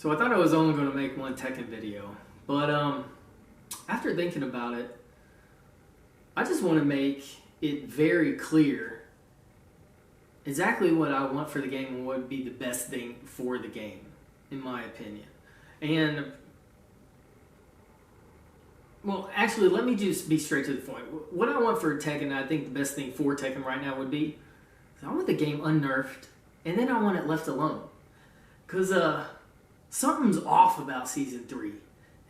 So I thought I was only going to make one Tekken video, but after thinking about it, I just want to make it very clear exactly what I want for the game and what would be the best thing for the game, in my opinion. And, well, actually, let me just be straight to the point. What I want for Tekken, I think the best thing for Tekken right now would be, I want the game unnerfed, and then I want it left alone. Because, something's off about Season 3.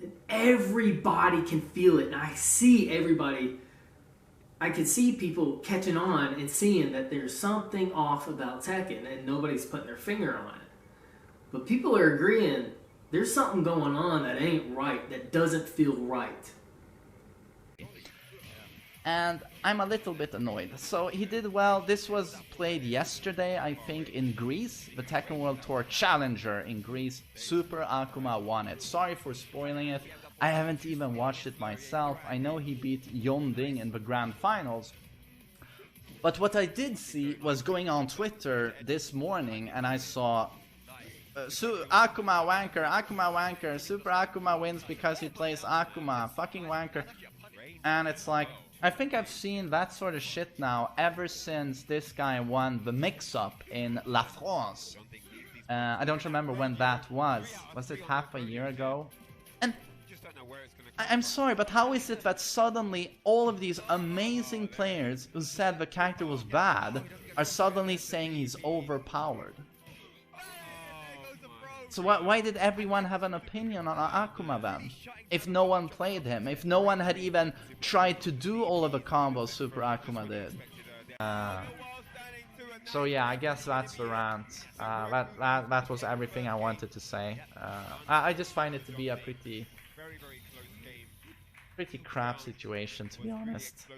And everybody can feel it. And I see everybody, I can see people catching on and seeing that there's something off about Tekken and nobody's putting their finger on it. But people are agreeing there's something going on that ain't right, that doesn't feel right. And I'm a little bit annoyed. So he did well. This was played yesterday, I think, in Greece. The Tekken World Tour Challenger in Greece. Super Akuma won it. Sorry for spoiling it. I haven't even watched it myself. I know he beat Yon Ding in the grand finals. But what I did see was going on Twitter this morning, and I saw Akuma wanker, Super Akuma wins because he plays Akuma, fucking wanker. And it's like, I think I've seen that sort of shit now ever since this guy won the mix-up in La France. I don't remember when that was. Was it half a year ago? And I'm sorry, but how is it that suddenly all of these amazing players who said the character was bad are suddenly saying he's overpowered? So why did everyone have an opinion on Akuma then? If no one played him, if no one had even tried to do all of the combos Super Akuma did. So yeah, I guess that's the rant. That was everything I wanted to say. I just find it to be a pretty crap situation, to be honest.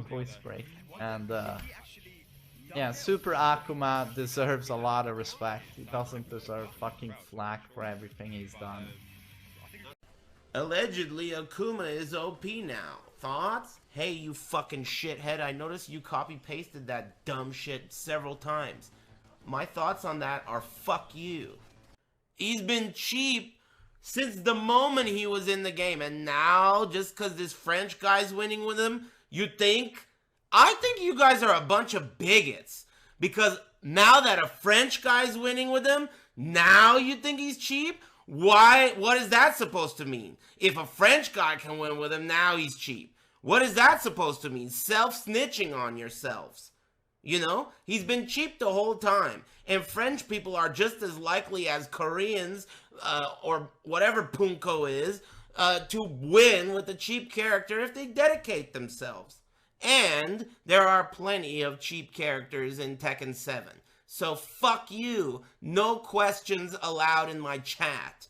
Voice break. And yeah, Super Akuma deserves a lot of respect. He doesn't deserve fucking flack for everything he's done. Allegedly, Akuma is OP now. Thoughts? Hey, you fucking shithead, I noticed you copy-pasted that dumb shit several times. My thoughts on that are fuck you. He's been cheap since the moment he was in the game, and now, just because this French guy's winning with him, you think? I think you guys are a bunch of bigots, because now that a French guy's winning with him, now you think he's cheap? Why? What is that supposed to mean? If a French guy can win with him, now he's cheap. What is that supposed to mean? Self-snitching on yourselves. You know? He's been cheap the whole time. And French people are just as likely as Koreans, or whatever Punko is, to win with a cheap character if they dedicate themselves. And there are plenty of cheap characters in Tekken 7. So fuck you. No questions allowed in my chat.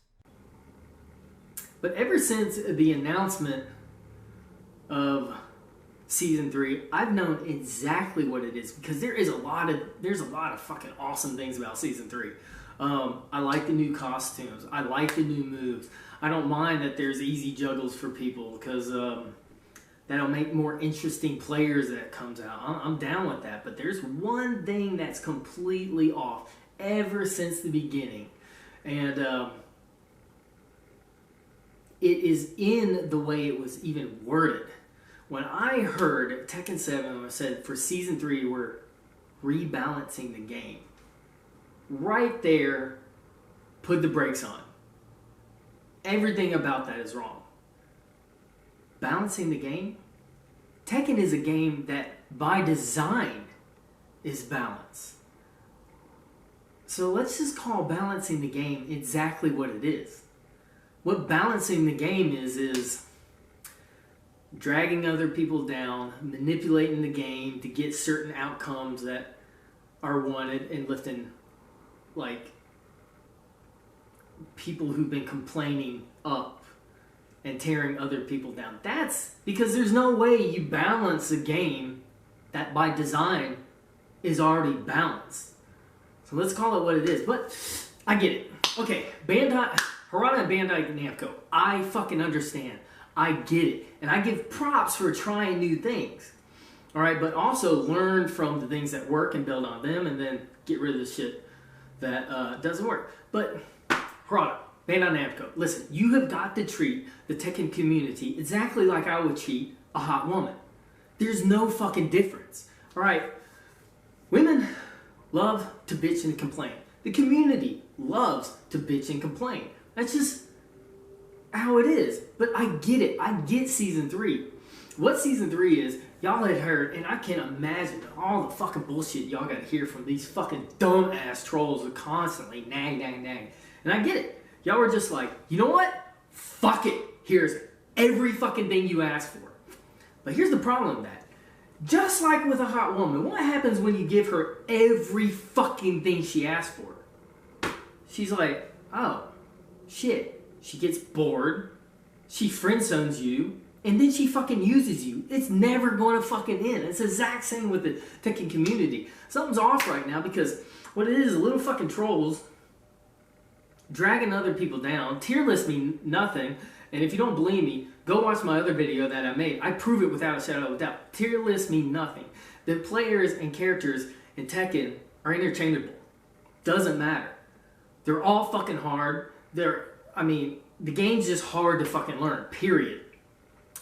But ever since the announcement of Season 3, I've known exactly what it is, because there's a lot of fucking awesome things about Season 3. I like the new costumes. I like the new moves. I don't mind that there's easy juggles for people, because that'll make more interesting players that comes out. I'm down with that. But there's one thing that's completely off ever since the beginning. And it is in the way it was even worded. When I heard Tekken 7 said for Season 3 we're rebalancing the game, right there, put the brakes on. Everything about that is wrong. Balancing the game? Tekken is a game that, by design, is balanced. So let's just call balancing the game exactly what it is. What balancing the game is dragging other people down, manipulating the game to get certain outcomes that are wanted, and lifting, like, people who've been complaining up and tearing other people down. That's because there's no way you balance a game that by design is already balanced. So let's call it what it is. But I get it. Okay, Harada and Bandai Namco, I fucking understand. I get it. And I give props for trying new things. Alright, but also learn from the things that work and build on them, and then get rid of the shit that doesn't work. But Harada, Bandai Namco, listen, you have got to treat the Tekken community exactly like I would treat a hot woman. There's no fucking difference. Alright, women love to bitch and complain. The community loves to bitch and complain. That's just how it is. But I get it. I get Season 3. What Season 3 is, y'all had heard, and I can't imagine all the fucking bullshit y'all got to hear from these fucking dumb-ass trolls who constantly nag. And I get it. Y'all were just like, you know what? Fuck it. Here's every fucking thing you asked for. But here's the problem with that. Just like with a hot woman, what happens when you give her every fucking thing she asked for? She's like, oh, shit. She gets bored. She friend zones you. And then she fucking uses you. It's never going to fucking end. It's the exact same with the Tekken community. Something's off right now because what it is little fucking trolls dragging other people down. Tier list me nothing. And if you don't believe me, go watch my other video that I made. I prove it without a shadow of a doubt. Tier list me nothing. The players and characters in Tekken are interchangeable. Doesn't matter. They're all fucking hard. The game's just hard to fucking learn, period.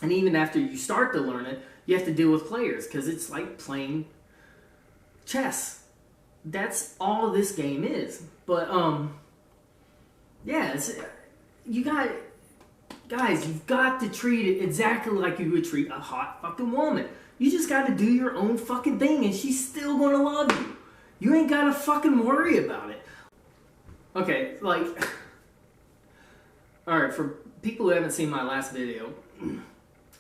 And even after you start to learn it, you have to deal with players because it's like playing chess. That's all this game is. But, yeah, guys, you've got to treat it exactly like you would treat a hot fucking woman. You just got to do your own fucking thing and she's still going to love you. You ain't got to fucking worry about it. Okay, like, alright, for people who haven't seen my last video,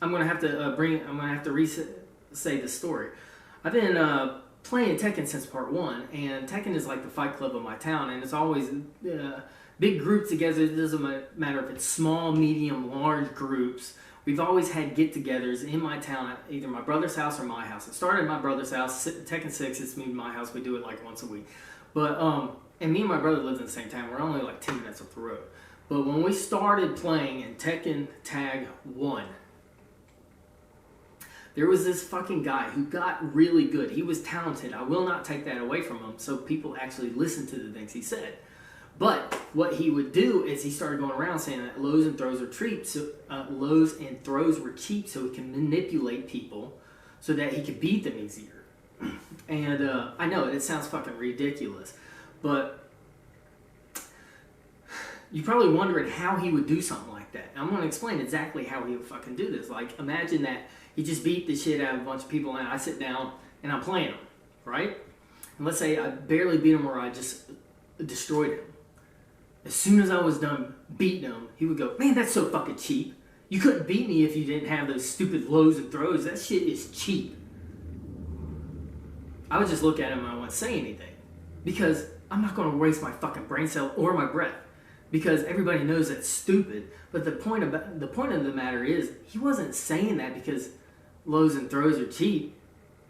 I'm gonna have to say the story. I've been playing Tekken since part 1, and Tekken is like the fight club of my town, and it's always big groups together. It doesn't matter if it's small, medium, large groups. We've always had get-togethers in my town at either my brother's house or my house. It started at my brother's house. Tekken 6, it's moved to my house. We do it like once a week. But and me and my brother lived in the same town. We're only like 10 minutes up the road. But when we started playing in Tekken Tag 1, there was this fucking guy who got really good. He was talented. I will not take that away from him, so people actually listened to the things he said. But what he would do is he started going around saying that lows and throws were cheap, so he can manipulate people so that he could beat them easier. And I know it sounds fucking ridiculous, but you're probably wondering how he would do something like that. And I'm going to explain exactly how he would fucking do this. Like, imagine that he just beat the shit out of a bunch of people and I sit down and I'm playing him, right? And let's say I barely beat him or I just destroyed him. As soon as I was done beating him, he would go, man, that's so fucking cheap. You couldn't beat me if you didn't have those stupid lows and throws. That shit is cheap. I would just look at him and I wouldn't say anything. Because I'm not going to waste my fucking brain cell or my breath. Because everybody knows that's stupid. But the point of the matter is, he wasn't saying that because lows and throws are cheap.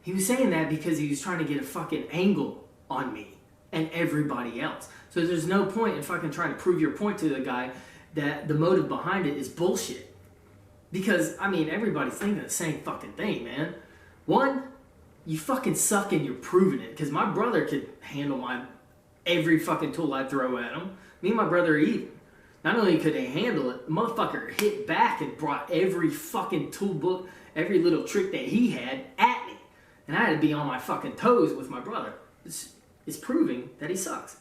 He was saying that because he was trying to get a fucking angle on me and everybody else. So there's no point in fucking trying to prove your point to the guy that the motive behind it is bullshit. Because, I mean, everybody's thinking the same fucking thing, man. One, you fucking suck and you're proving it. Because my brother could handle every fucking tool I throw at him. Me and my brother are even. Not only could they handle it, the motherfucker hit back and brought every fucking tool book, every little trick that he had at me. And I had to be on my fucking toes with my brother. It's proving that he sucks.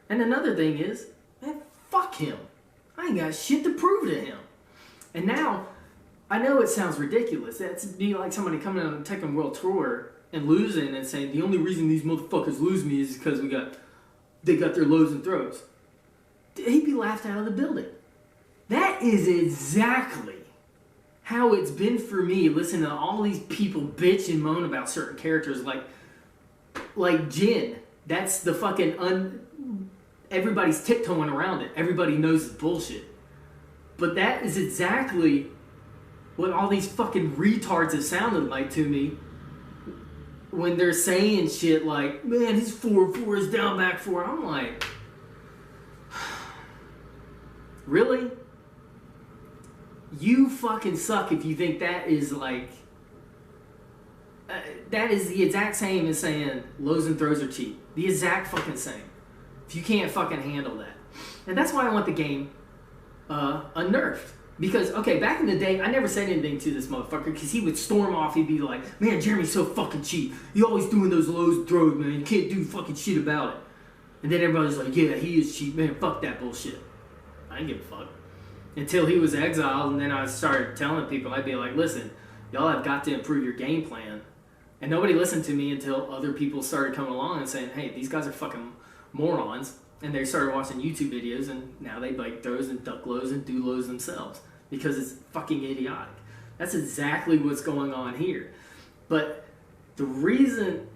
And another thing is, man, fuck him. I ain't got shit to prove to him. And now, I know it sounds ridiculous. That's be like somebody coming on a Tekken World Tour and losing and saying, the only reason these motherfuckers lose me is because they got their lows and throws. He'd be laughed out of the building. That is exactly how it's been for me listening to all these people bitch and moan about certain characters like Jin. That's the fucking everybody's tiptoeing around it. Everybody knows it's bullshit. But that is exactly what all these fucking retards have sounded like to me when they're saying shit like, man, his 4-4 is down back 4. I'm like, really? You fucking suck if you think that is like, that is the exact same as saying lows and throws are cheap. The exact fucking same. If you can't fucking handle that. And that's why I want the game unnerfed. Because, okay, back in the day, I never said anything to this motherfucker because he would storm off. He'd be like, man, Jeremy's so fucking cheap. He always doing those lows throws, man. You can't do fucking shit about it. And then everybody's like, yeah, he is cheap, man. Fuck that bullshit. I didn't give a fuck. Until he was exiled, and then I started telling people, I'd be like, listen, y'all have got to improve your game plan. And nobody listened to me until other people started coming along and saying, hey, these guys are fucking morons. And they started watching YouTube videos, and now they like throws and duck lows and do lows themselves. Because it's fucking idiotic. That's exactly what's going on here. But the reason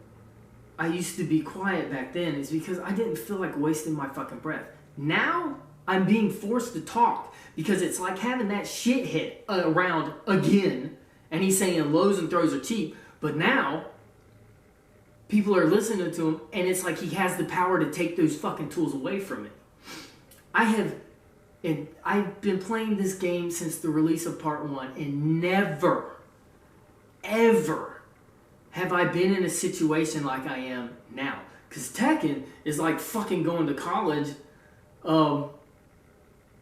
I used to be quiet back then is because I didn't feel like wasting my fucking breath. Now, I'm being forced to talk because it's like having that shithead around again, and he's saying lows and throws are cheap, but now people are listening to him, and it's like he has the power to take those fucking tools away from me. I've been playing this game since the release of Part 1, and never, ever have I been in a situation like I am now. Because Tekken is like fucking going to college,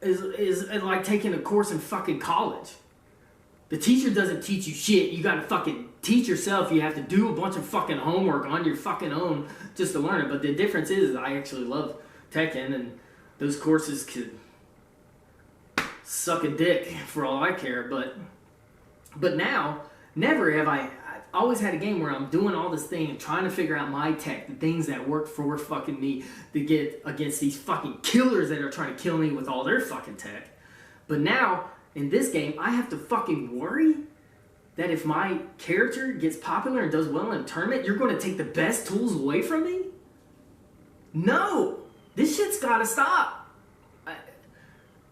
is like taking a course in fucking college. The teacher doesn't teach you shit. You gotta fucking teach yourself. You have to do a bunch of fucking homework on your fucking own just to learn it. But the difference is I actually love Tekken, and those courses could suck a dick for all I care, but now, never have I've always had a game where I'm doing all this thing and trying to figure out my tech, the things that work for fucking me to get against these fucking killers that are trying to kill me with all their fucking tech. But now, in this game, I have to fucking worry that if my character gets popular and does well in a tournament, you're going to take the best tools away from me? No! This shit's gotta stop.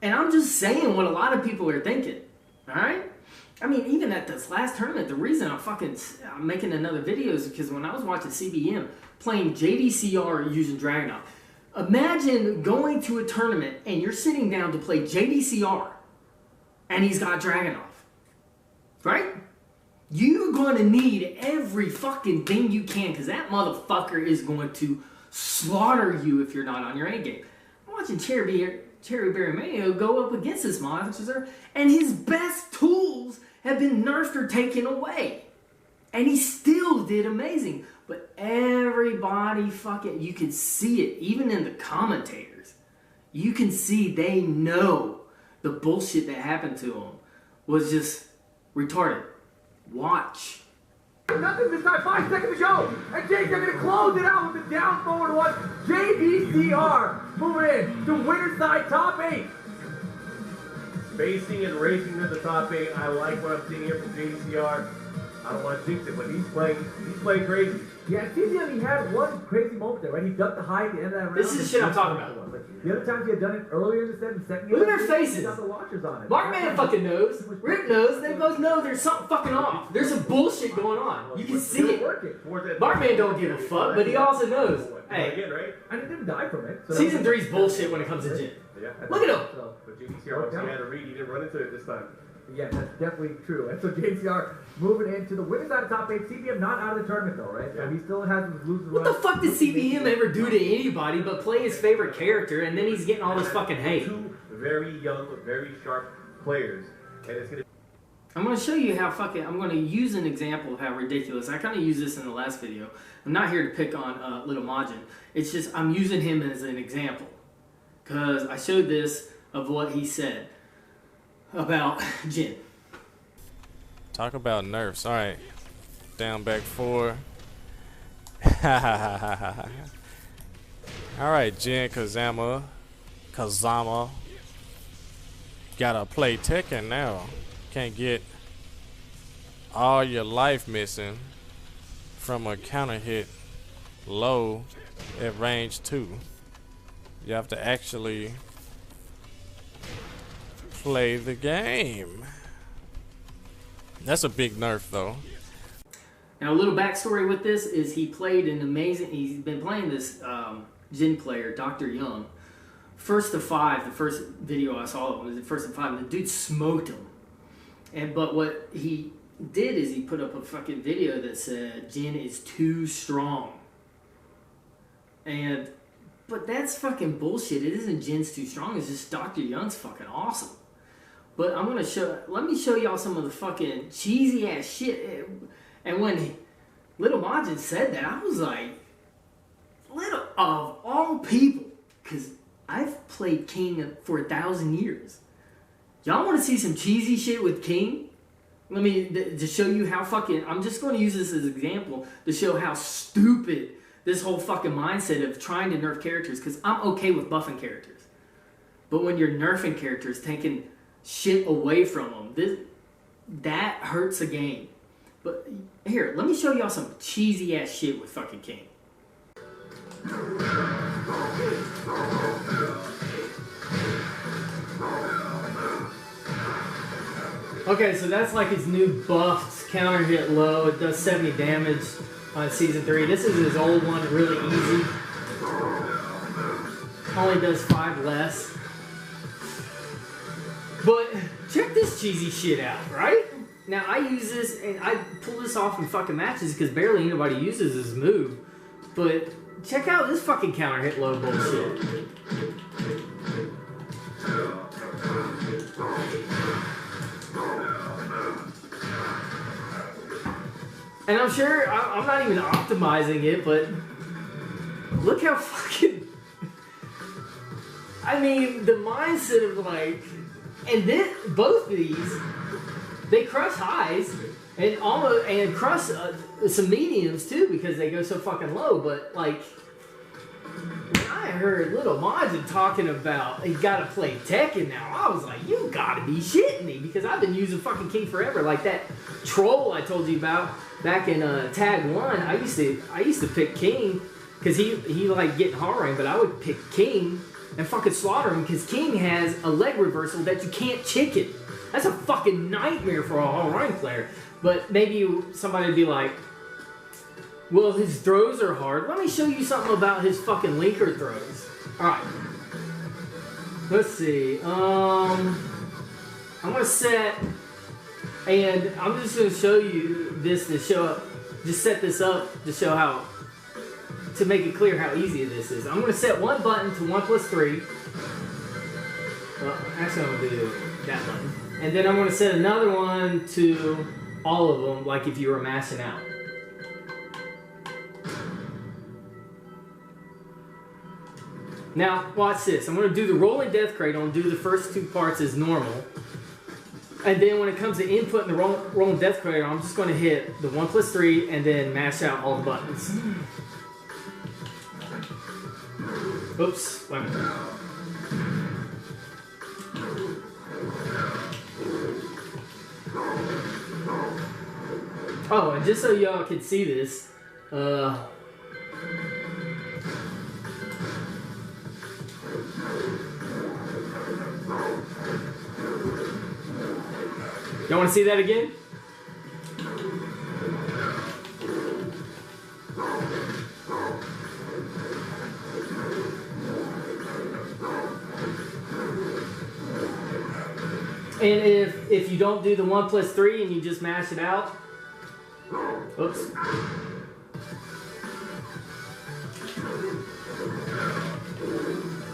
And I'm just saying what a lot of people are thinking, alright? I mean, even at this last tournament, the reason I'm making another video is because when I was watching CBM playing JDCR using Dragunov, imagine going to a tournament and you're sitting down to play JDCR and he's got Dragunov, right? You're going to need every fucking thing you can because that motherfucker is going to slaughter you if you're not on your A game. I'm watching Cherry Berry Mayo go up against this monster, and his best tools have been nerfed or taken away. And he still did amazing. But everybody fucking, you can see it, even in the commentators. You can see they know the bullshit that happened to him was just retarded. Watch. Nothing, this guy 5 seconds to go, and Jake's going to close it out with the down forward one. JDCR moving in to winner's side top 8. Spacing and racing to the top 8. I like what I'm seeing here from JDCR. I don't want to jinx it, but he's playing crazy. Yeah, it seems like he had one crazy moment there, right? He ducked the high at the end of that round. This is the shit I'm talking about. The other times he had done it earlier in the set, second game. Look at their faces. He got the launchers on it. Markman fucking knows. Rip knows. They both know there's something fucking off. There's some bullshit going on. You can see it. Markman don't give a fuck, but he also knows. Hey, and he didn't die from it. So Season 3's bullshit when it comes to Jin. Yeah. Look at him. But JDCR obviously had a read. He didn't run into it this time. Yeah, that's definitely true. And so JDCR moving into the winners out of top 8. CBM not out of the tournament though, right? So he still has his losing What the fuck did CBM ever do to anybody but play his favorite character, and then he's getting all this fucking hate? Two very young, very sharp players, and it's gonna. I'm going to show you how fucking... I'm going to use an example of how ridiculous... I kind of used this in the last video. I'm not here to pick on Little Majin. It's just I'm using him as an example. Because I showed this of what he said about Jin. Talk about nerfs. Alright. Down back 4. Alright, Jin Kazama. Gotta play Tekken now. Can't get all your life missing from a counter hit low at range 2. You have to actually play the game. That's a big nerf though. Now a little backstory with this is he played an amazing... He's been playing this Jin player, Dr. Young. First to 5, the first video I saw of him was the first to 5, and the dude smoked him. But what he did is he put up a fucking video that said Jin is too strong. But that's fucking bullshit. It isn't Jin's too strong. It's just Dr. Young's fucking awesome. But I'm gonna let me show y'all some of the fucking cheesy ass shit. And when Little Majin said that, I was like, Little of all people, because I've played King for 1,000 years. Y'all want to see some cheesy shit with King? Let me, to show you how fucking, I'm just going to use this as an example to show how stupid this whole fucking mindset of trying to nerf characters, because I'm okay with buffing characters. But when you're nerfing characters, taking shit away from them, that hurts a game. But here, let me show y'all some cheesy ass shit with fucking King. Okay, so that's like his new buffed counter hit low. It does 70 damage on season 3. This is his old one, really easy. Only does 5 less. But check this cheesy shit out, right? Now I use this and I pull this off in fucking matches because barely anybody uses this move. But check out this fucking counter hit low bullshit. And I'm sure, I'm not even optimizing it, but look how fucking, I mean, the mindset of like, and then both of these, they crush highs and almost, and crush some mediums too because they go so fucking low, but like, when I heard Little Majin talking about he gotta play Tekken now, I was like, you gotta be shitting me, because I've been using fucking King forever. Like that troll I told you about back in Tag 1, I used to pick King because he like getting hard rank, but I would pick King and fucking slaughter him because King has a leg reversal that you can't chicken. That's a fucking nightmare for a all rank player. But maybe somebody would be like, well, his throws are hard. Let me show you something about his fucking linker throws. Alright. Let's see. I'm going to set, and I'm just going to show you this to show, just set this up to show how, to make it clear how easy this is. I'm going to set one button to 1+3. Well, actually I'm going to do that button. And then I'm going to set another one to all of them, like if you were mashing out. Now, watch this. I'm going to do the rolling death cradle and do the first 2 parts as normal. And then when it comes to input in the rolling death cradle, I'm just going to hit the 1+3 and then mash out all the buttons. Oops. Wait a minute. Oh, and just so y'all can see this, y'all want to see that again? And if you don't do the 1+3 and you just mash it out, oops.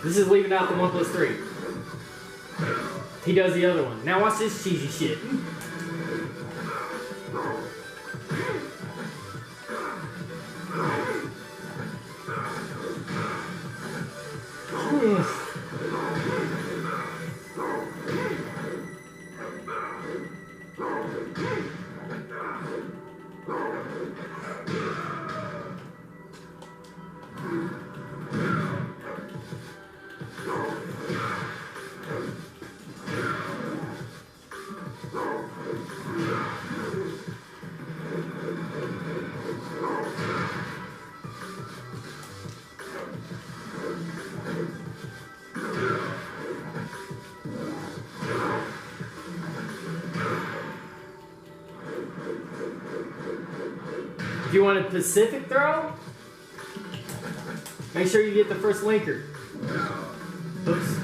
This is leaving out the 1+3. He does the other one. Now watch this cheesy shit. If you want a Pacific throw, make sure you get the first linker. Oops.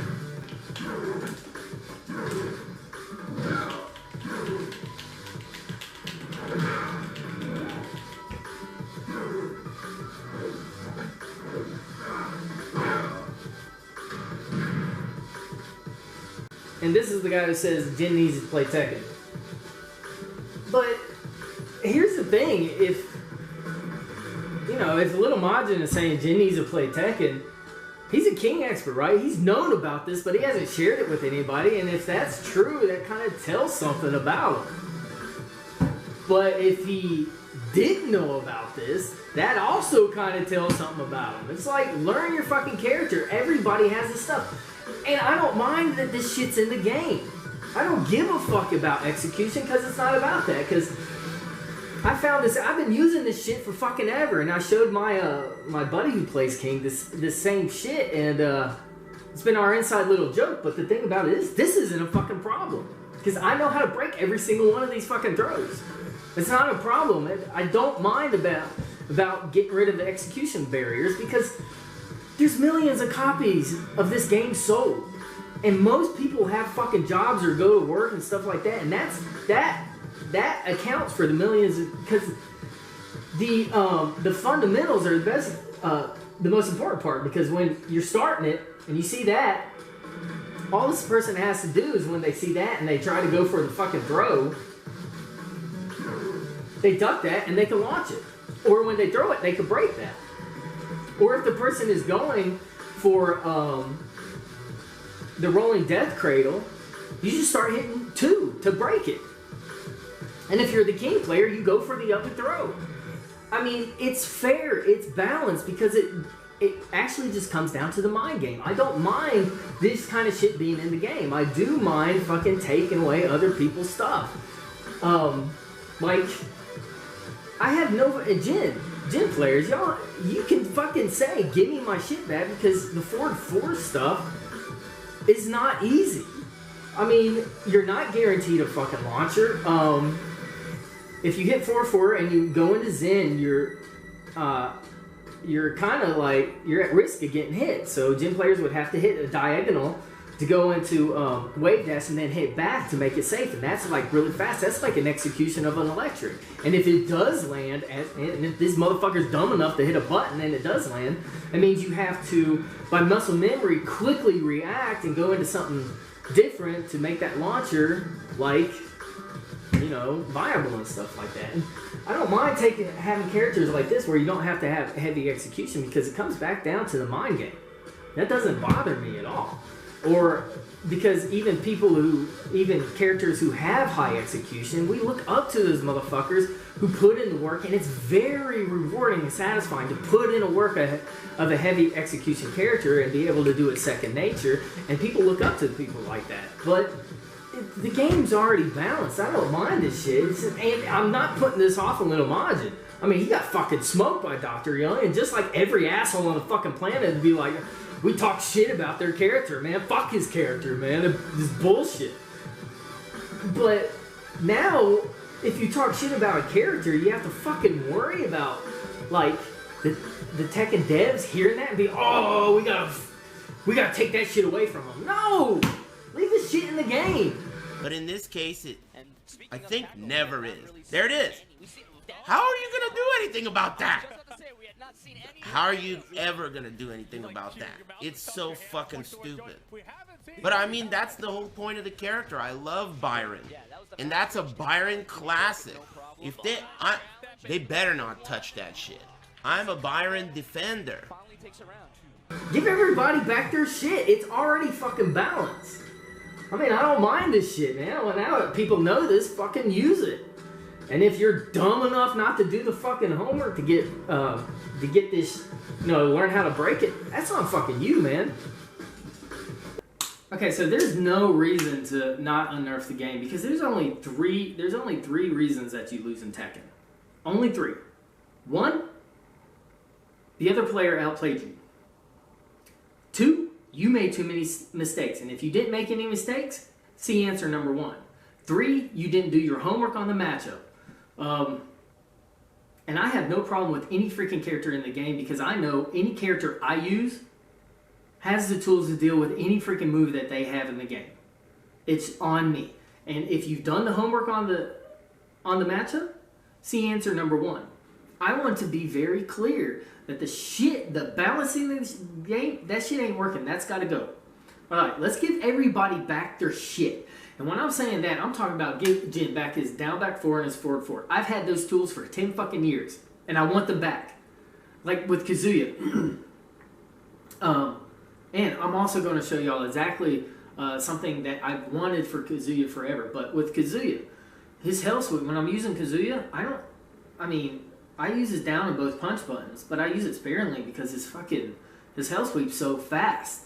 And this is the guy who says Jin needs to play Tekken. But here's the thing, if Little Majin is saying Jin needs to play Tekken, he's a King expert, right? He's known about this, but he hasn't shared it with anybody, and if that's true, that kind of tells something about him. But if he didn't know about this, that also kind of tells something about him. It's like, learn your fucking character. Everybody has this stuff. And I don't mind that this shit's in the game. I don't give a fuck about execution because it's not about that. Because I found this, I've been using this shit for fucking ever. And I showed my my buddy who plays King this same shit. And it's been our inside little joke. But the thing about it is, this isn't a fucking problem. Because I know how to break every single one of these fucking throws. It's not a problem. I don't mind about getting rid of the execution barriers because there's millions of copies of this game sold. And most people have fucking jobs or go to work and stuff like that. And that accounts for the millions because the fundamentals are the best, the most important part, because when you're starting it and you see that, all this person has to do is when they see that and they try to go for the fucking throw, they duck that and they can launch it. Or when they throw it, they can break that. Or if the person is going for the rolling death cradle, you just start hitting 2 to break it. And if you're the King player, you go for the up and throw. I mean, it's fair, it's balanced, because it actually just comes down to the mind game. I don't mind this kind of shit being in the game. I do mind fucking taking away other people's stuff. Like, I have no Jin players, y'all. You can fucking say, "Give me my shit back," because the forward 4 stuff is not easy. I mean, you're not guaranteed a fucking launcher. If you hit 4-4 and you go into Zen, you're kind of like, you're at risk of getting hit. So Jin players would have to hit a diagonal to go into wave dash and then hit back to make it safe, and that's like really fast. That's like an execution of an electric. And if it does land, and if this motherfucker's dumb enough to hit a button and it does land, it means you have to, by muscle memory, quickly react and go into something different to make that launcher like, viable and stuff like that. And I don't mind having characters like this where you don't have to have heavy execution, because it comes back down to the mind game. That doesn't bother me at all. Or because even characters who have high execution, we look up to those motherfuckers who put in the work, and it's very rewarding and satisfying to put in a work of a heavy execution character and be able to do it second nature, and people look up to people like that. But the game's already balanced. I don't mind this shit. And I'm not putting this off on Little Majin. I mean, he got fucking smoked by Dr. Young, and just like every asshole on the fucking planet would be like, we talk shit about their character, man. Fuck his character, man. This bullshit. But now, if you talk shit about a character, you have to fucking worry about, like, the Tekken devs hearing that and be, oh, we gotta take that shit away from them. No! Leave this shit in the game. But in this case, I think never is. There it is. How are you gonna do anything about that? How are you ever gonna do anything about that? It's so fucking stupid. But I mean, that's the whole point of the character. I love Byron, and that's a Byron classic. If they better not touch that shit. I'm a Byron defender. Give everybody back their shit. It's already fucking balanced. I mean, I don't mind this shit, man. Well, now that people know this, fucking use it. And if you're dumb enough not to do the fucking homework to get this, learn how to break it, that's on fucking you, man. Okay, so there's no reason to not unnerf the game, because there's only three reasons that you lose in Tekken. Only 3. 1, the other player outplayed you. 2, you made too many mistakes, and if you didn't make any mistakes, see answer number 1. 3, you didn't do your homework on the matchup. And I have no problem with any freaking character in the game, because I know any character I use has the tools to deal with any freaking move that they have in the game. It's on me. And if you've done the homework on the matchup, see answer number 1. I want to be very clear that the balancing of this game, that shit ain't working. That's got to go. Alright, let's give everybody back their shit. And when I'm saying that, I'm talking about give Jin back his down back 4 and his forward 4. I've had those tools for 10 fucking years. And I want them back. Like with Kazuya. And I'm also going to show y'all exactly something that I've wanted for Kazuya forever. But with Kazuya, his hell sweep, when I'm using Kazuya, I use his down and both punch buttons, but I use it sparingly because his hell sweep's so fast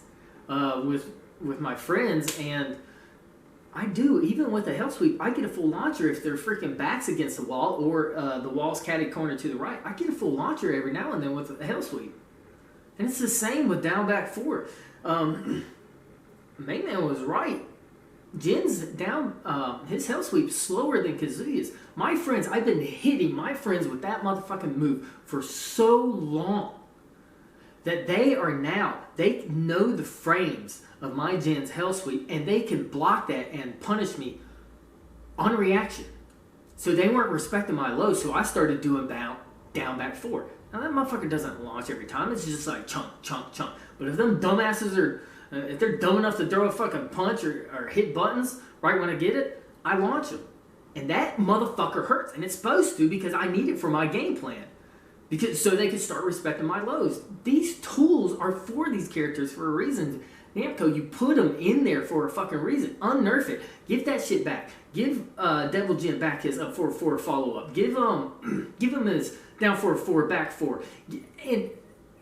with my friends, and I do, even with a hell sweep, I get a full launcher if their freaking back's against the wall or the wall's catty corner to the right. I get a full launcher every now and then with a hell sweep. And it's the same with down back 4. Mayman was right. Jin's down, his hell sweep's slower than Kazuya's. My friends, I've been hitting my friends with that motherfucking move for so long that they know the frames of my Jin's hell sweep, and they can block that and punish me on reaction. So they weren't respecting my low, so I started doing down back 4. Now that motherfucker doesn't launch every time, it's just like chunk, chunk, chunk. But if them dumbasses are, if they're dumb enough to throw a fucking punch or hit buttons right when I get it, I launch them. And that motherfucker hurts, and it's supposed to because I need it for my game plan. So they can start respecting my lows. These tools are for these characters for a reason. Namco, you put them in there for a fucking reason. Unnerf it. Give that shit back. Give Devil Jin back his up 4-4 follow-up. Give him his down 4-4, back 4. And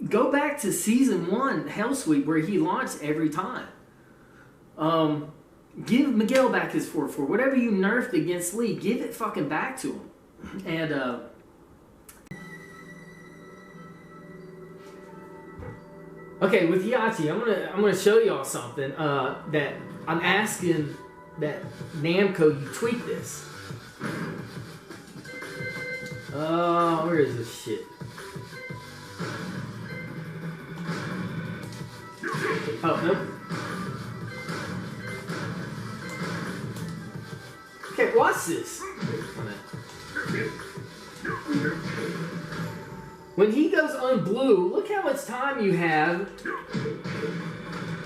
go back to Season 1 Hell Sweep where he launched every time. Give Miguel back his 4-4. Whatever you nerfed against Lee, give it fucking back to him. And, okay, with Yachi, I'm gonna show y'all something that I'm asking that Namco you tweak this. Where is this shit? Oh, nope. Okay, watch this. When he goes unblue, look how much time you have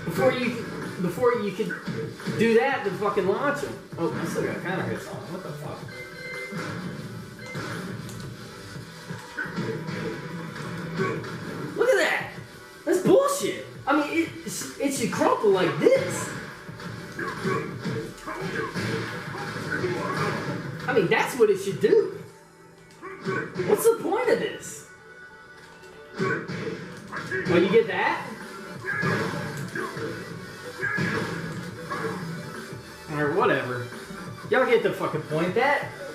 before you can do that to fucking launch him. Oh, I still got counter hits on. What the fuck? Look at that! That's bullshit. I mean, it should crumple like this. I mean, that's what it should do. What's the point of this? Oh, you get that? Or whatever. Y'all get the fucking point.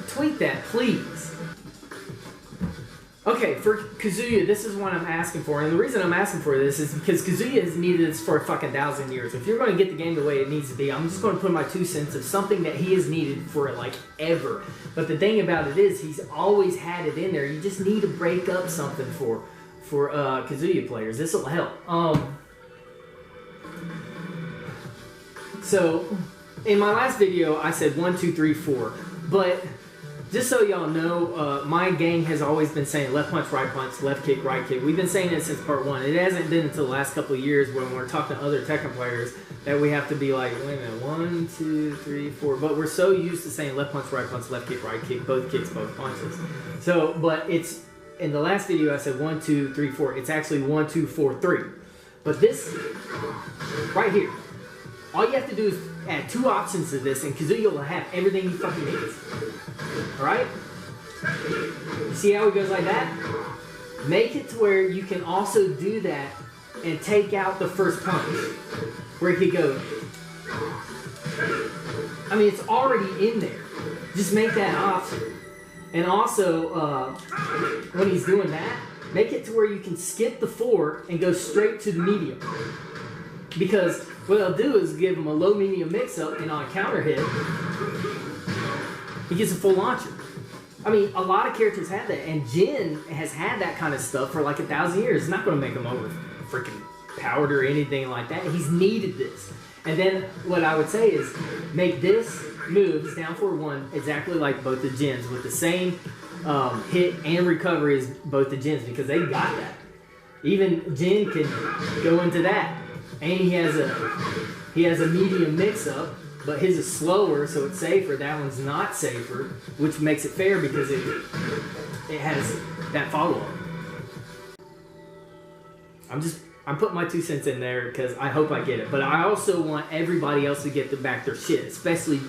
Tweet that, please. Okay, for Kazuya, this is what I'm asking for. And the reason I'm asking for this is because Kazuya has needed this for a fucking 1,000 years. If you're going to get the game the way it needs to be, I'm just going to put my 2 cents of something that he has needed for, like, ever. But the thing about it is, he's always had it in there. You just need to break up something for Kazuya players. This will help. So, in my last video, I said 1, 2, 3, 4. But just so y'all know, my gang has always been saying left punch, left kick, right kick. We've been saying it since part 1. It hasn't been until the last couple of years when we're talking to other Tekken players that we have to be like, wait a minute, 1, 2, 3, 4. But we're so used to saying left punch, left kick, right kick, both kicks, both punches. So, but it's, in the last video I said 1, 2, 3, 4. It's actually 1, 2, 4, 3. But this, right here, all you have to do is add 2 options to this, and Kazuya will have everything he fucking needs. Alright? You see how it goes like that? Make it to where you can also do that and take out the first punch. Where it could go. I mean, it's already in there. Just make that option. And also, when he's doing that, make it to where you can skip the 4 and go straight to the medium. Because what I'll do is give him a low-medium mix-up, and on a counter hit, he gets a full launcher. I mean, a lot of characters have that, and Jin has had that kind of stuff for like 1,000 years. It's not going to make him over freaking powered or anything like that. He's needed this. And then what I would say is make this move, this down 4-1, exactly like both the Jins, with the same hit and recovery as both the Jins, because they got that. Even Jin can go into that. And he has a He has a medium mix-up, but his is slower, so it's safer. That one's not safer, which makes it fair because it has that follow-up. I'm putting my 2 cents in there because I hope I get it. But I also want everybody else to get back their shit, especially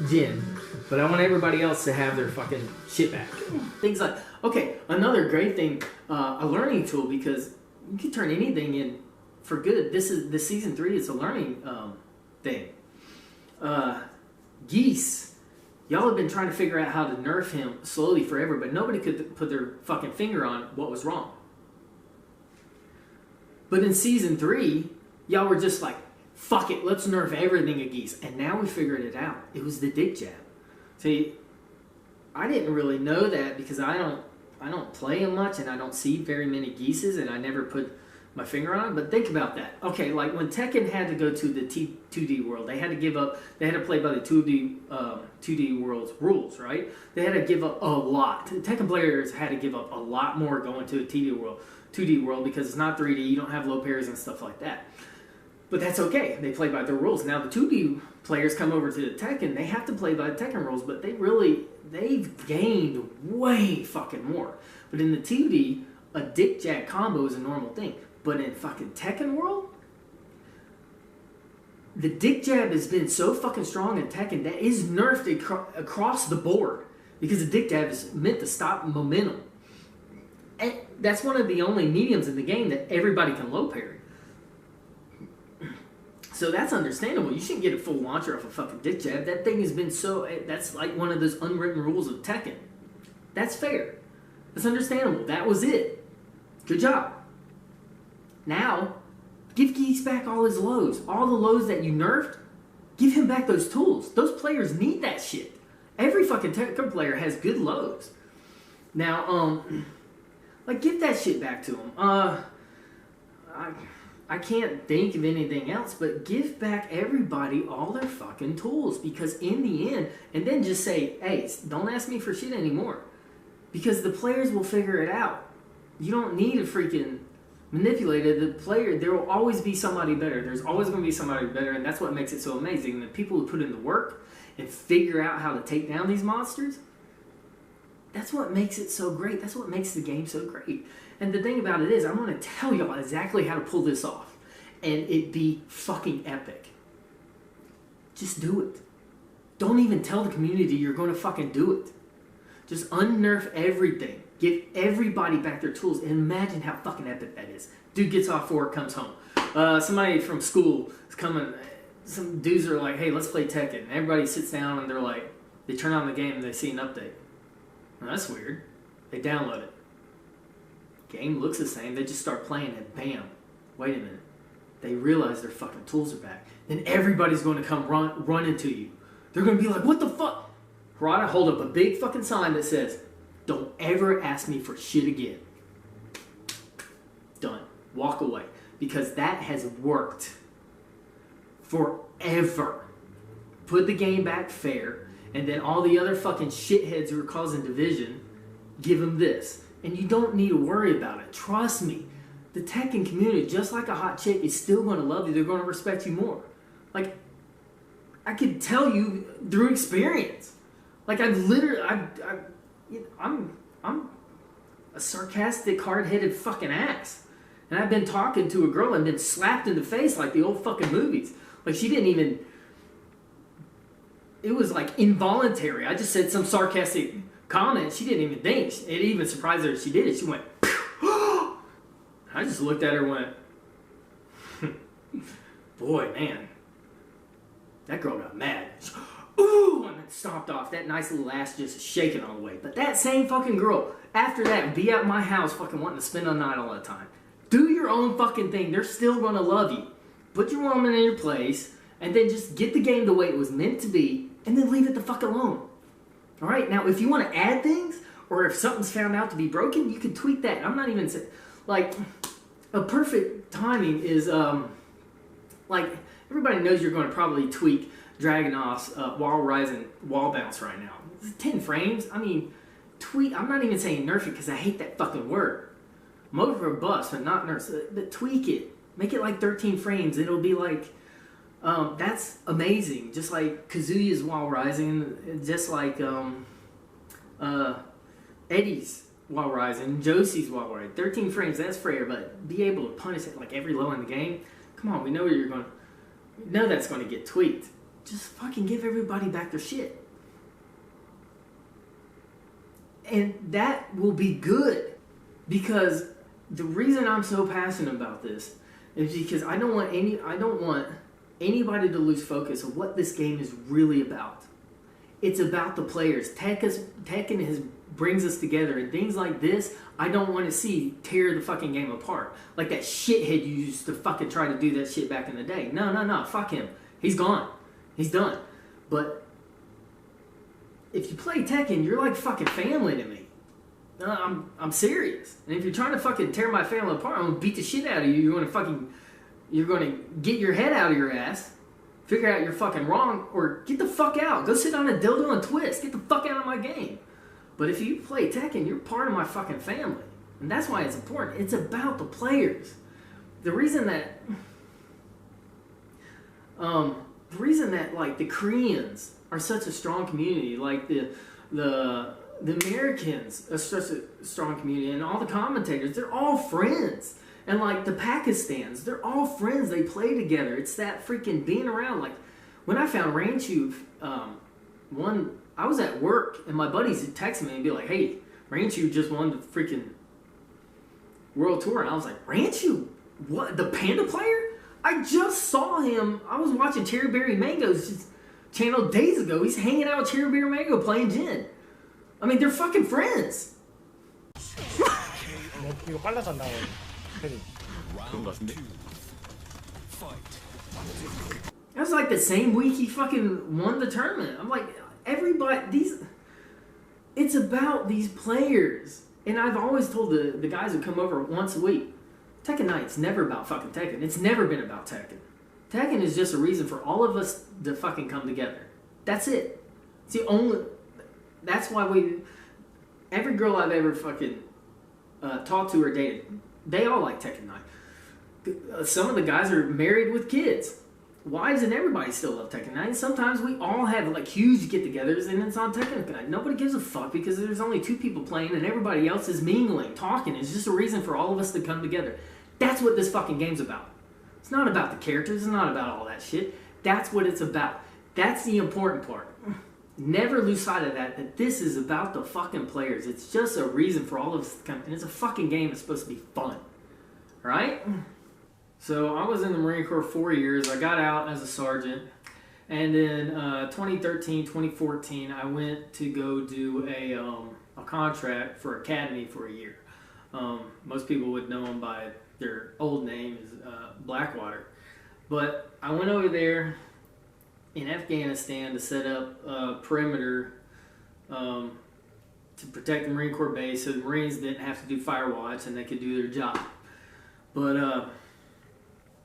Jin. But I want everybody else to have their fucking shit back. Things like, okay, another great thing, a learning tool, because you can turn anything in for good. This season 3 is a learning thing. Geese. Y'all have been trying to figure out how to nerf him slowly forever, but nobody could put their fucking finger on what was wrong. But in season 3, y'all were just like, fuck it, let's nerf everything at Geese. And now we figured it out. It was the dick jab. See, I didn't really know that because I don't play him much and I don't see very many Geeses and I never put my finger on it. But think about that. Okay, like when Tekken had to go to the 2D world, they had to play by the 2D world's rules, right? They had to give up a lot. Tekken players had to give up a lot more going to a 2D world because it's not 3D, you don't have low parries and stuff like that. But that's okay, they play by their rules. Now the 2D players come over to the Tekken, they have to play by the Tekken rules, but they've gained way fucking more. But in the 2D, a dick jab combo is a normal thing. But in fucking Tekken world, the dick jab has been so fucking strong in Tekken that is nerfed across the board because the dick jab is meant to stop momentum. And that's one of the only mediums in the game that everybody can low parry. So that's understandable. You shouldn't get a full launcher off a fucking dick jab. That thing has been that's like one of those unwritten rules of Tekken. That's fair. That's understandable. That was it. Good job. Now, give Geese back all his lows. All the lows that you nerfed, give him back those tools. Those players need that shit. Every fucking Tekken player has good lows. Now, like, give that shit back to him. I can't think of anything else, but give back everybody all their fucking tools. Because in the end, and then just say, hey, don't ask me for shit anymore. Because the players will figure it out. You don't need a freaking manipulator. The player, there will always be somebody better. There's always going to be somebody better, and that's what makes it so amazing. And the people who put in the work and figure out how to take down these monsters, that's what makes it so great. That's what makes the game so great. And the thing about it is, I'm going to tell y'all exactly how to pull this off. And it be fucking epic. Just do it. Don't even tell the community you're going to fucking do it. Just unnerf everything. Give everybody back their tools. And imagine how fucking epic that is. Dude gets off work, comes home. Somebody from school is coming. Some dudes are like, hey, let's play Tekken. And everybody sits down and they're like, they turn on the game and they see an update. Well, that's weird. They download it. Game looks the same. They just start playing and bam. Wait a minute. They realize their fucking tools are back. Then everybody's going to come run into you. They're going to be like, what the fuck? Harada, hold up a big fucking sign that says, don't ever ask me for shit again. Done. Walk away. Because that has worked forever. Put the game back fair, and then all the other fucking shitheads who are causing division, give them this. And you don't need to worry about it. Trust me. The Tekken community, just like a hot chick, is still going to love you. They're going to respect you more. Like, I could tell you through experience. Like, I've literally, I'm a sarcastic, hard-headed fucking ass. And I've been talking to a girl and been slapped in the face like the old fucking movies. Like, she didn't even, it was like involuntary. I just said some sarcastic comment. She didn't even think. It even surprised her she did it. She went, I just looked at her and went, boy, man, that girl got mad. Ooh, and then stomped off. That nice little ass just shaking on the way. But that same fucking girl, after that, be at my house fucking wanting to spend the night all the time. Do your own fucking thing. They're still going to love you. Put your woman in your place, and then just get the game the way it was meant to be, and then leave it the fuck alone. Alright, now if you want to add things, or if something's found out to be broken, you can tweak that. I'm not even saying, like, a perfect timing is, like, everybody knows you're going to probably tweak Dragunov's wall rise and wall bounce right now. It's 10 frames. I mean, tweak, I'm not even saying nerf it because I hate that fucking word. Most robust, but not nerf. But tweak it. Make it like 13 frames. It'll be like That's amazing. Just like Kazuya's While Rising, just like Eddie's While Rising, Josie's While Rising. 13 frames, that's fair, but be able to punish it like every low in the game. Come on, we know that's going to get tweaked. Just fucking give everybody back their shit. And that will be good, because the reason I'm so passionate about this is because I don't want anybody to lose focus of what this game is really about. It's about the players. Tekken brings us together, and things like this, I don't want to see tear the fucking game apart. Like that shithead you used to fucking try to do that shit back in the day. No, fuck him. He's gone. He's done. But if you play Tekken, you're like fucking family to me. I'm serious. And if you're trying to fucking tear my family apart, I'm gonna beat the shit out of you. You're gonna get your head out of your ass, figure out you're fucking wrong, or get the fuck out. Go sit on a dildo and twist. Get the fuck out of my game. But if you play Tekken, you're part of my fucking family. And that's why it's important. It's about the players. The reason that like the Koreans are such a strong community, like the Americans are such a strong community, and all the commentators, they're all friends. And like the Pakistans, they're all friends. They play together. It's that freaking being around. Like when I found Ranchu, I was at work and my buddies would text me and be like, "Hey, Ranchu just won the freaking World Tour." And I was like, "Ranchu? What? The Panda player? I just saw him. I was watching Cherry Berry Mango's channel days ago. He's hanging out with Cherry Berry Mango playing Jin. I mean, they're fucking friends." 이거 빨라졌나? That was like the same week he fucking won the tournament. I'm like, it's about these players. And I've always told the guys who come over once a week, Tekken Night's never about fucking Tekken. It's never been about Tekken. Tekken is just a reason for all of us to fucking come together. That's it. It's the only... That's why every girl I've ever fucking talked to or dated, they all like Tekken Night. Some of the guys are married with kids. Wives and everybody still love Tekken Night. Sometimes we all have like huge get-togethers and it's on Tekken Night. Nobody gives a fuck because there's only 2 people playing and everybody else is mingling, talking. It's just a reason for all of us to come together. That's what this fucking game's about. It's not about the characters. It's not about all that shit. That's what it's about. That's the important part. Never lose sight of that this is about the fucking players. It's just a reason for all of us to come. And it's a fucking game that's supposed to be fun. Right? So I was in the Marine Corps 4 years. I got out as a sergeant. And in 2013, 2014, I went to go do a contract for Academy for a year. Most people would know them by their old name is Blackwater. But I went over there in Afghanistan to set up a perimeter to protect the Marine Corps base so the Marines didn't have to do fire watch and they could do their job. But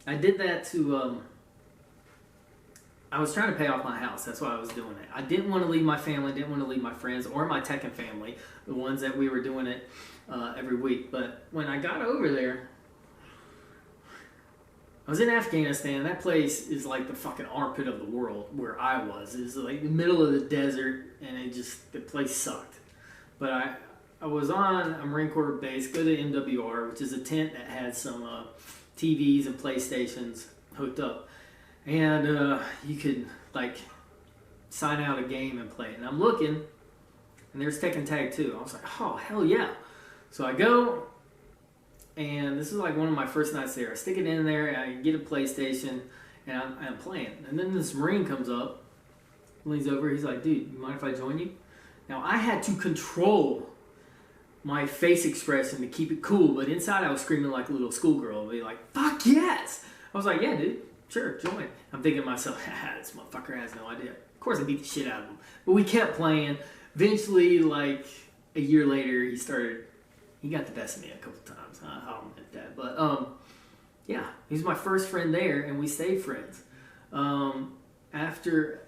I did that to... I was trying to pay off my house. That's why I was doing it. I didn't want to leave my family, didn't want to leave my friends or my Tekken family, the ones that we were doing it every week. But when I got over there, I was in Afghanistan. That place is like the fucking armpit of the world where I was. It was like the middle of the desert, and the place sucked. But I was on a Marine Corps base, go to MWR, which is a tent that had some TVs and PlayStations hooked up. And you could like sign out a game and play it. And I'm looking, and there's Tekken Tag 2. I was like, oh, hell yeah. So I go, and this is like one of my first nights there. I stick it in there, and I get a PlayStation, and I'm playing. And then this Marine comes up, leans over, he's like, dude, you mind if I join you? Now, I had to control my face expression to keep it cool, but inside I was screaming like a little schoolgirl. I'd be like, fuck yes! I was like, yeah, dude, sure, join. I'm thinking to myself, this motherfucker has no idea. Of course I beat the shit out of him. But we kept playing. Eventually, like, a year later, he got the best of me a couple times. I'll admit that. But, yeah, he was my first friend there, and we stayed friends. After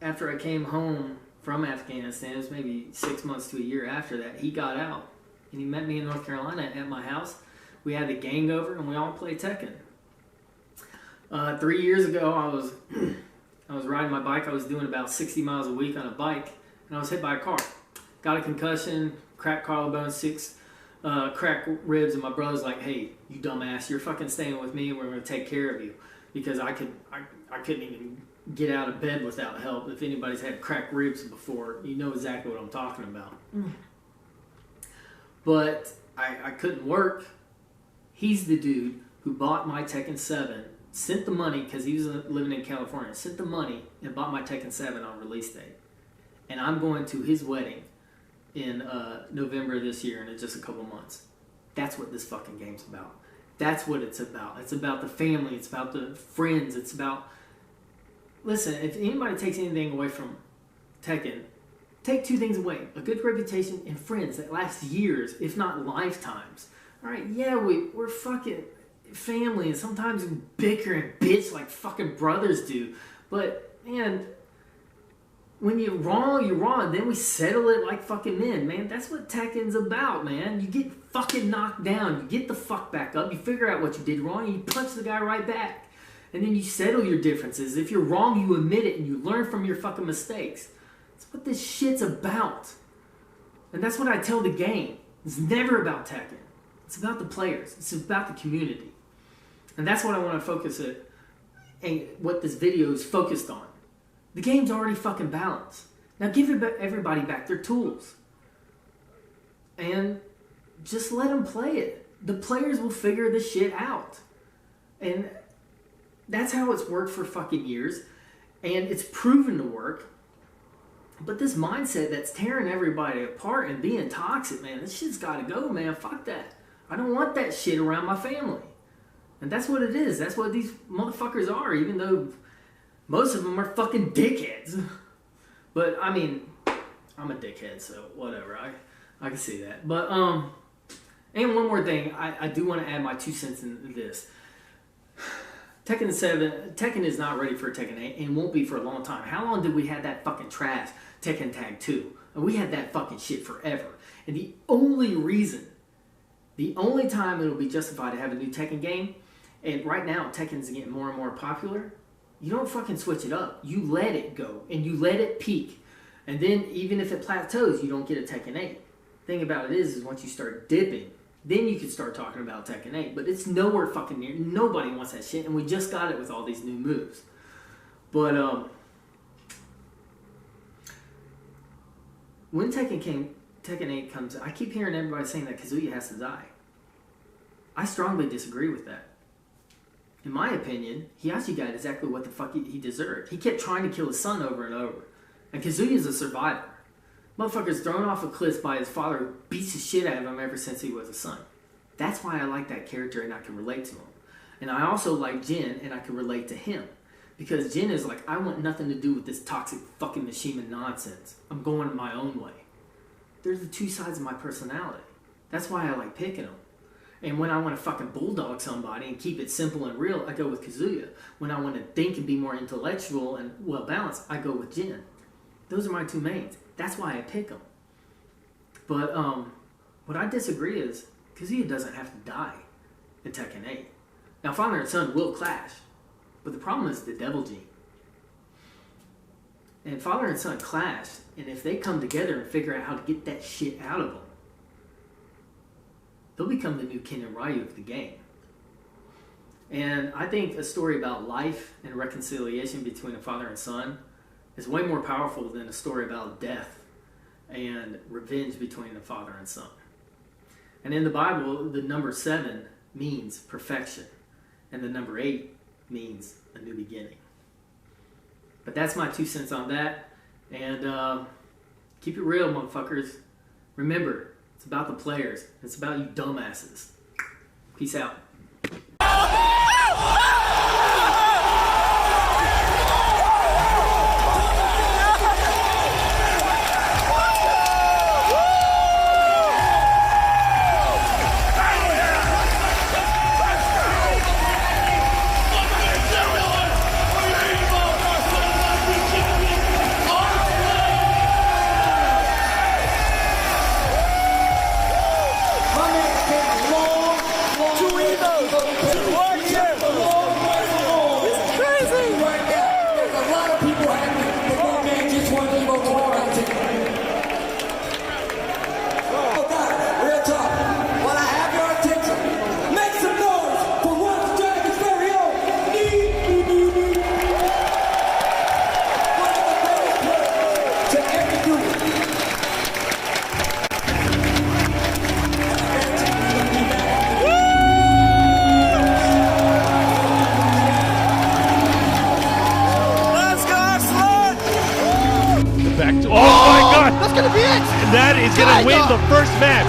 I came home from Afghanistan, it was maybe 6 months to a year after that, he got out. And he met me in North Carolina at my house. We had the gang over, and we all played Tekken. 3 years ago, I was riding my bike. I was doing about 60 miles a week on a bike, and I was hit by a car. Got a concussion, cracked collarbone, 6 cracked ribs, and my brother's like, "Hey, you dumbass, you're fucking staying with me. We're gonna take care of you," because I couldn't even get out of bed without help. If anybody's had cracked ribs before, you know exactly what I'm talking about. But I couldn't work. He's the dude who bought my Tekken 7, sent the money, because he was living in California, sent the money and bought my Tekken 7 on release date. And I'm going to his wedding in November this year, in just a couple months. That's what this fucking game's about. That's what it's about. It's about the family. It's about the friends. It's about... Listen, if anybody takes anything away from Tekken, take 2 things away. A good reputation and friends that last years, if not lifetimes. Alright, yeah, we're fucking family, and sometimes we bicker and bitch like fucking brothers do. But, man, when you're wrong, you're wrong. Then we settle it like fucking men, man. That's what Tekken's about, man. You get fucking knocked down. You get the fuck back up. You figure out what you did wrong, and you punch the guy right back. And then you settle your differences. If you're wrong, you admit it, and you learn from your fucking mistakes. That's what this shit's about. And that's what I tell the game. It's never about Tekken. It's about the players. It's about the community. And that's what I want to focus it, and what this video is focused on. The game's already fucking balanced. Now give everybody back their tools. And just let them play it. The players will figure this shit out. And that's how it's worked for fucking years. And it's proven to work. But this mindset that's tearing everybody apart and being toxic, man, this shit's gotta go, man. Fuck that. I don't want that shit around my family. And that's what it is. That's what these motherfuckers are, even though most of them are fucking dickheads. But, I mean, I'm a dickhead, so whatever. I can see that. But, and one more thing. I do want to add my 2 cents into this. Tekken is not ready for Tekken 8 and won't be for a long time. How long did we have that fucking trash Tekken Tag 2? And we had that fucking shit forever. And the only time it'll be justified to have a new Tekken game, and right now Tekken's getting more and more popular, you don't fucking switch it up. You let it go, and you let it peak. And then even if it plateaus, you don't get a Tekken 8. Thing about it is once you start dipping, then you can start talking about Tekken 8. But it's nowhere fucking near. Nobody wants that shit, and we just got it with all these new moves. But when Tekken 8 comes, I keep hearing everybody saying that Kazuya has to die. I strongly disagree with that. In my opinion, he actually got exactly what the fuck he deserved. He kept trying to kill his son over and over. And Kazuya's a survivor. Motherfucker's thrown off a cliff by his father, who beats the shit out of him ever since he was a son. That's why I like that character and I can relate to him. And I also like Jin and I can relate to him. Because Jin is like, I want nothing to do with this toxic fucking Mishima nonsense. I'm going my own way. There's the 2 sides of my personality. That's why I like picking them. And when I want to fucking bulldog somebody and keep it simple and real, I go with Kazuya. When I want to think and be more intellectual and well-balanced, I go with Jin. Those are my 2 mains. That's why I pick them. But what I disagree is, Kazuya doesn't have to die in Tekken 8. Now, father and son will clash. But the problem is the devil gene. And father and son clash, and if they come together and figure out how to get that shit out of them, they'll become the new Ken and Ryu of the game. And I think a story about life and reconciliation between a father and son is way more powerful than a story about death and revenge between a father and son. And in the Bible, the number 7 means perfection, and the number 8 means a new beginning. But that's my 2 cents on that. And keep it real, motherfuckers. Remember, it's about the players. It's about you dumbasses. Peace out. To either that is going to win the first match.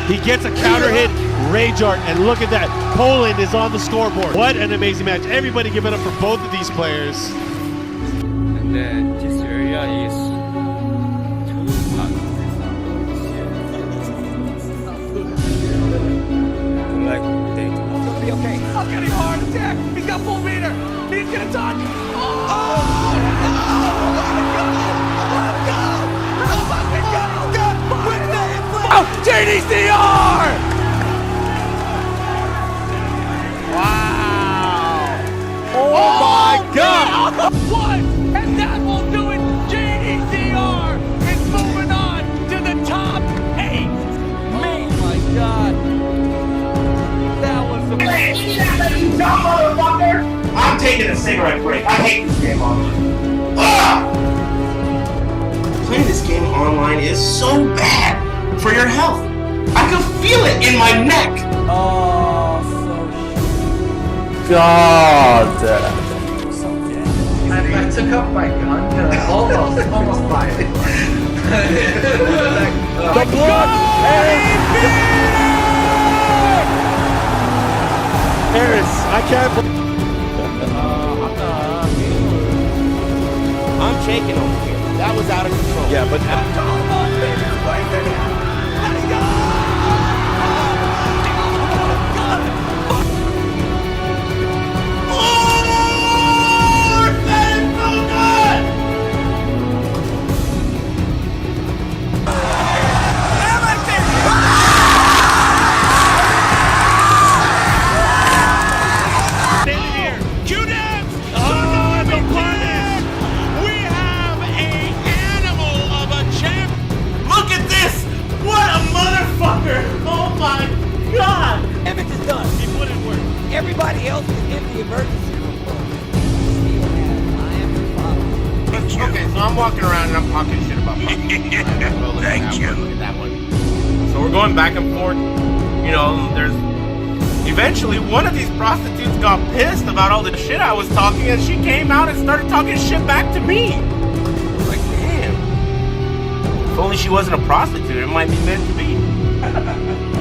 He gets a counter hit, Rage Art, and look at that. Poland is on the scoreboard. What an amazing match. Everybody give it up for both of these players. And then this area is too hot. Like they It's gonna be okay. I'm getting a heart attack. He's got full meter. He's gonna touch. Oh! JDCR! Wow! Oh my God! What? And that will do it. JDCR is moving on to the top 8. Oh my God! That was amazing. You dumb motherfucker! I'm taking a cigarette break. I hate this game online. Ah! Playing this game online is so bad for your health. I can feel it in my neck. Oh, so God. I took up my gun and I almost fired it. The blood! Aris, I can't believe. I'm shaking over here. That was out of control. Yeah, but everybody else is in the emergency room. Okay, so I'm walking around and I'm talking shit about Thank you. Look at that one. So we're going back and forth. You know, there's... Eventually, one of these prostitutes got pissed about all the shit I was talking, and she came out and started talking shit back to me. Like, damn. If only she wasn't a prostitute, it might be meant to be.